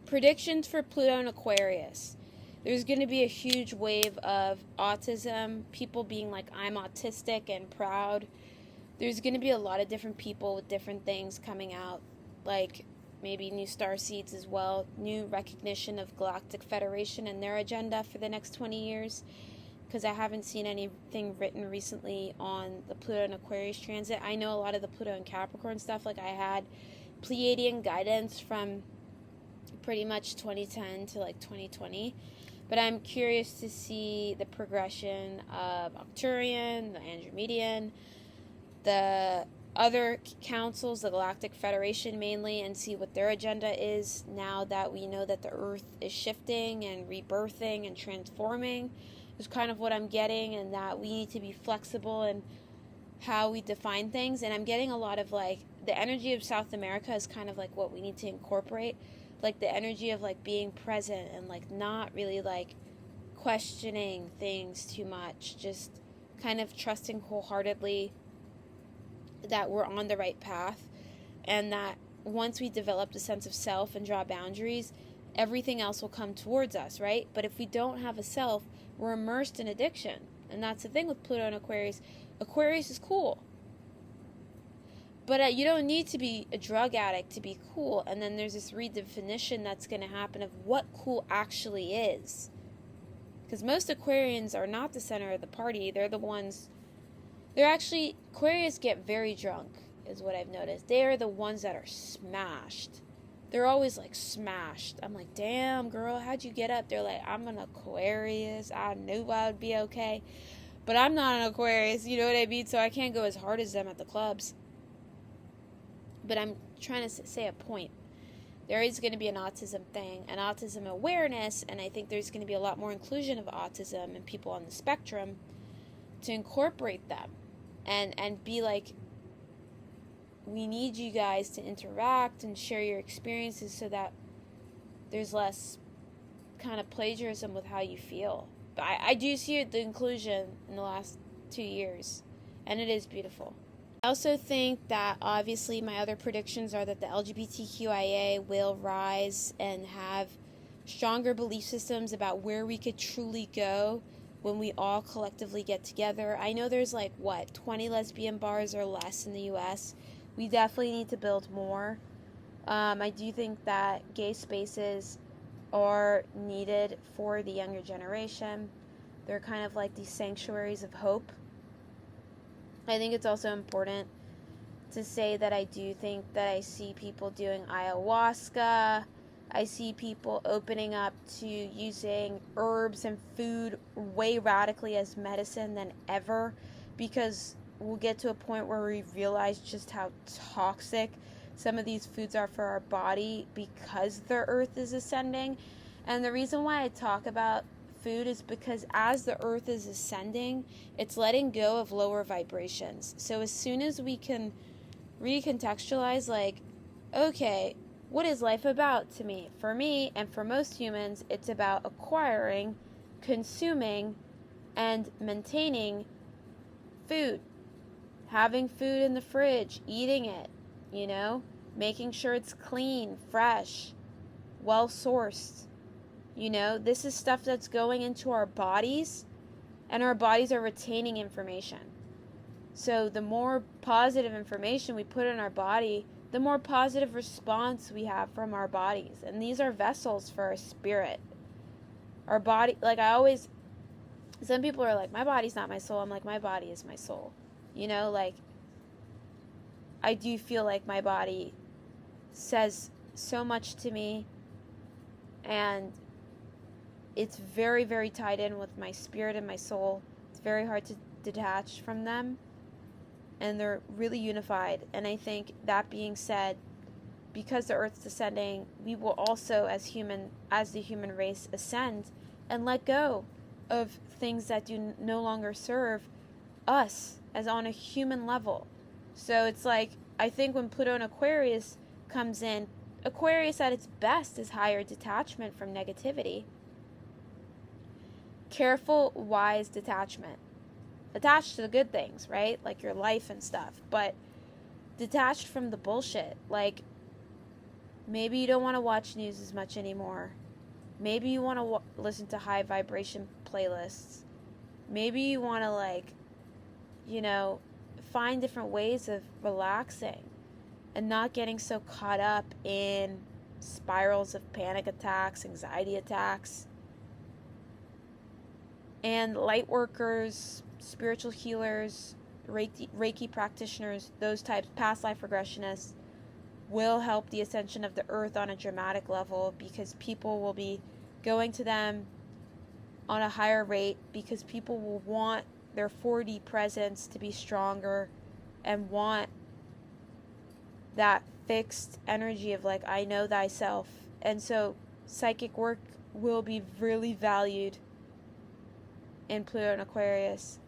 predictions for Pluto and Aquarius. There's going to be a huge wave of autism, people being like, I'm autistic and proud. There's going to be a lot of different people with different things coming out, like maybe new star seeds as well, new recognition of Galactic Federation and their agenda for the next 20 years, because I haven't seen anything written recently on the Pluto and Aquarius transit. I know a lot of the Pluto and Capricorn stuff, like I had Pleiadian guidance from pretty much 2010 to like 2020. But I'm curious to see the progression of Arcturian, the Andromedan, the other councils, the Galactic Federation mainly, and see what their agenda is now that we know that the Earth is shifting and rebirthing and transforming, is kind of what I'm getting, and that we need to be flexible in how we define things. And I'm getting a lot of like, the energy of South America is kind of like what we need to incorporate. Like the energy of like being present and like not really like questioning things too much, just kind of trusting wholeheartedly that we're on the right path, and that once we develop the sense of self and draw boundaries, everything else will come towards us, right? But if we don't have a self, we're immersed in addiction. And that's the thing with Pluto and Aquarius. Aquarius is cool, but you don't need to be a drug addict to be cool. And then there's this redefinition that's going to happen of what cool actually is. Because most Aquarians are not the center of the party. They're the ones... Aquarius get very drunk, is what I've noticed. They are the ones that are smashed. They're always like smashed. I'm like, damn, girl, how'd you get up? They're like, I'm an Aquarius. I knew I would be okay. But I'm not an Aquarius, you know what I mean? So I can't go as hard as them at the clubs. But I'm trying to say a point. There is going to be an autism thing, an autism awareness, and I think there's going to be a lot more inclusion of autism and people on the spectrum to incorporate them and be like, we need you guys to interact and share your experiences so that there's less kind of plagiarism with how you feel. But I do see the inclusion in the last 2 years, and it is beautiful. I also think that obviously my other predictions are that the LGBTQIA will rise and have stronger belief systems about where we could truly go when we all collectively get together. I know there's 20 lesbian bars or less in the U.S. We definitely need to build more. I do think that gay spaces are needed for the younger generation. They're kind of like these sanctuaries of hope. I think it's also important to say that I do think that I see people doing ayahuasca. I see people opening up to using herbs and food way radically as medicine than ever, because we'll get to a point where we realize just how toxic some of these foods are for our body because the earth is ascending. And the reason why I talk about food is because as the earth is ascending, it's letting go of lower vibrations. So as soon as we can recontextualize, okay, what is life about to me? For me, and for most humans, it's about acquiring, consuming, and maintaining food. Having food in the fridge, eating it, making sure it's clean, fresh, well-sourced. This is stuff that's going into our bodies, and our bodies are retaining information. So the more positive information we put in our body, the more positive response we have from our bodies. And these are vessels for our spirit. Our body, some people are like, my body's not my soul. I'm like, my body is my soul. I do feel like my body says so much to me, and it's very, very tied in with my spirit and my soul. It's very hard to detach from them, and they're really unified. And I think, that being said, because the earth's ascending, we will also, as the human race, ascend and let go of things that do no longer serve us as on a human level. So it's like, I think when Pluto and Aquarius comes in, Aquarius at its best is higher detachment from negativity. Careful, wise detachment. Attached to the good things, right? Like your life and stuff. But detached from the bullshit. Maybe you don't want to watch news as much anymore. Maybe you want to listen to high vibration playlists. Maybe you want to, like, you know, find different ways of relaxing and not getting so caught up in spirals of panic attacks, anxiety attacks. And light workers, spiritual healers, Reiki practitioners, those types, past life regressionists, will help the ascension of the earth on a dramatic level, because people will be going to them on a higher rate, because people will want their 4D presence to be stronger and want that fixed energy of, like, I know thyself. And so psychic work will be really valued in Pluto and Aquarius.